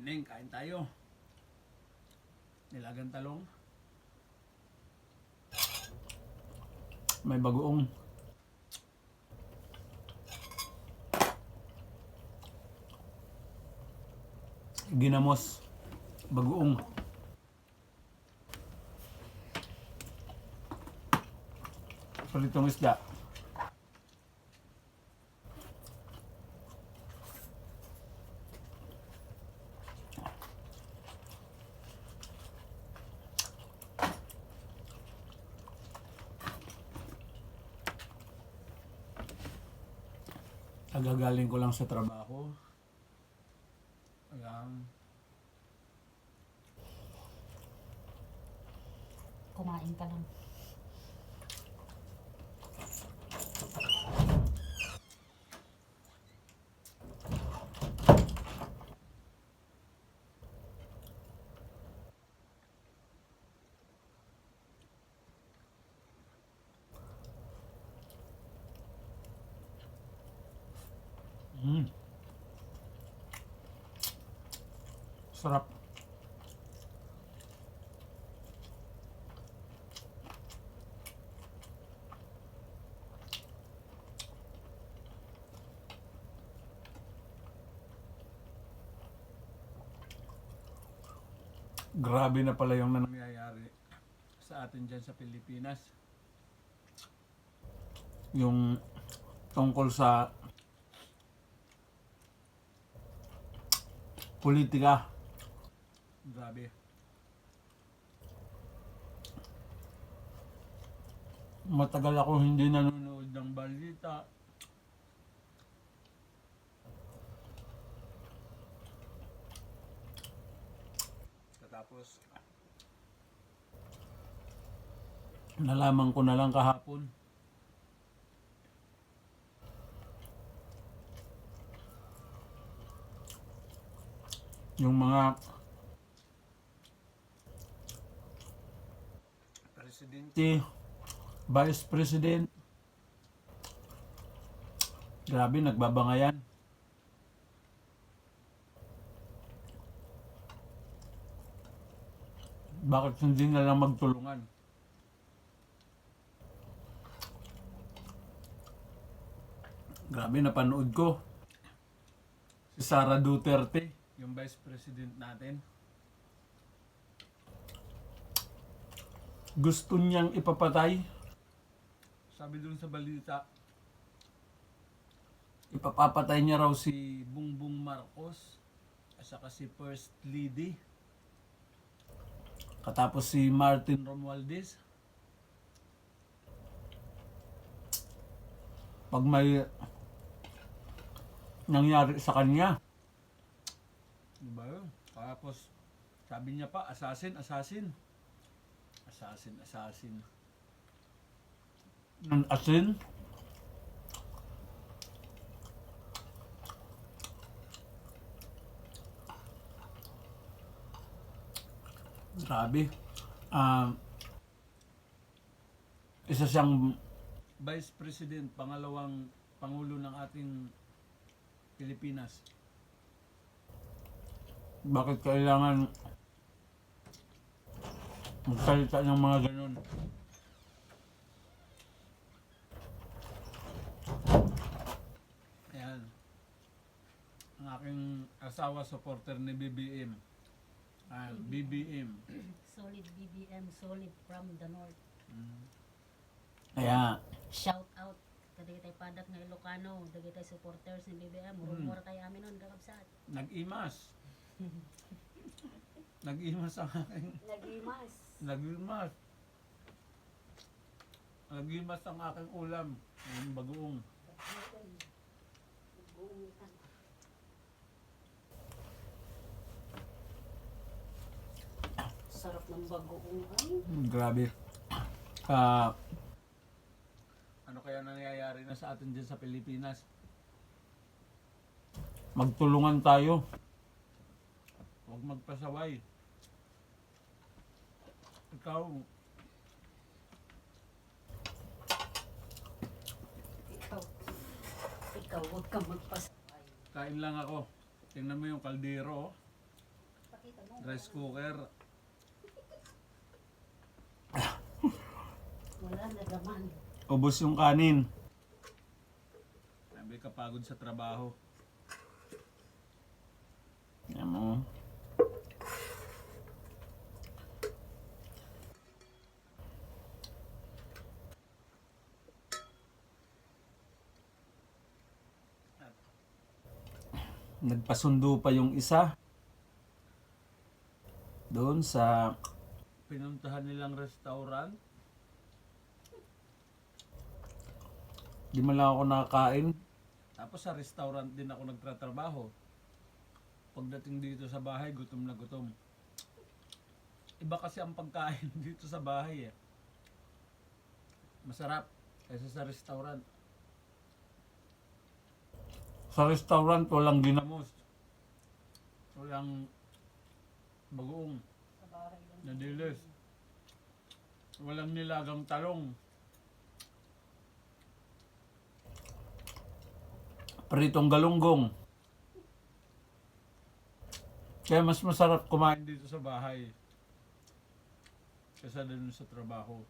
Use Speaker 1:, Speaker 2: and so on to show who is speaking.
Speaker 1: Neng, kain tayo. Nilagang talong. May bagoong. Ginamos. Bagoong. Palitong isda. Agagaling ko lang sa trabaho. Ayan.
Speaker 2: Kumain ka lang.
Speaker 1: Sarap. Grabe na pala yung nangyayari sa atin dyan sa Pilipinas. Yung tungkol sa politika. Grabe. Matagal ako hindi nanonood ng balita. Tapos nalaman ko na lang kahapon. Yung mga presidente, vice president, grabe nagbabangayan. Bakit hindi na lang magtulungan? Grabe, napanood ko. Si Sara Duterte, yung vice president natin. Gusto niyang ipapatay. Sabi dun sa balita, ipapapatay niya raw si Bongbong Marcos at saka si First Lady. Katapos si Martin Romualdez. Pag may nangyari sa kanya. Diba yun? Tapos sabi niya pa, assassin. Assassin. Ng asin. Grabe. Isa siyang Vice President, pangalawang Pangulo ng ating Pilipinas. Bakit kailangan magsalita ng mga ganun? Ayan. Ang aking asawa, supporter ni BBM. BBM.
Speaker 2: Solid BBM, solid from the north.
Speaker 1: Kaya,
Speaker 2: Shout out kada tay padak nga Ilocano, dagay tay supporters ni BBM, murmur kay amin nun kakabsat.
Speaker 1: nag-imas. Nag-imas ang aking...
Speaker 2: Nagimas.
Speaker 1: Nag-imas. Nag-imas ang aking ulam. Ang bagoong.
Speaker 2: Sarap ng bagoong ay.
Speaker 1: Grabe. Ano kaya nangyayari na sa atin dyan sa Pilipinas? Magtulungan tayo. Huwag magpasaway. Ikaw,
Speaker 2: Ikaw huwag kang magpasaway.
Speaker 1: kain lang ako. Tingnan mo yung kaldero, oh.
Speaker 2: Pakita mo.
Speaker 1: Rice cooker.
Speaker 2: Wala na laman.
Speaker 1: Ubos yung kanin. Sabi ka pagod sa trabaho. Yan mo. Nagpasundo pa yung isa doon sa pinuntahan nilang restaurant. Di man lang ako nakakain. Tapos sa restaurant din ako nagtatrabaho. Pagdating dito sa bahay, gutom na gutom. Iba kasi ang pagkain dito sa bahay eh. Masarap kaysa sa restaurant. Sa restaurant, walang ginamos. Walang bagoong
Speaker 2: Sa bahay lang.
Speaker 1: na dilis. Walang nilagang talong. Pritong galunggong. Kaya mas masarap kumain dito sa bahay kaysa dun sa trabaho.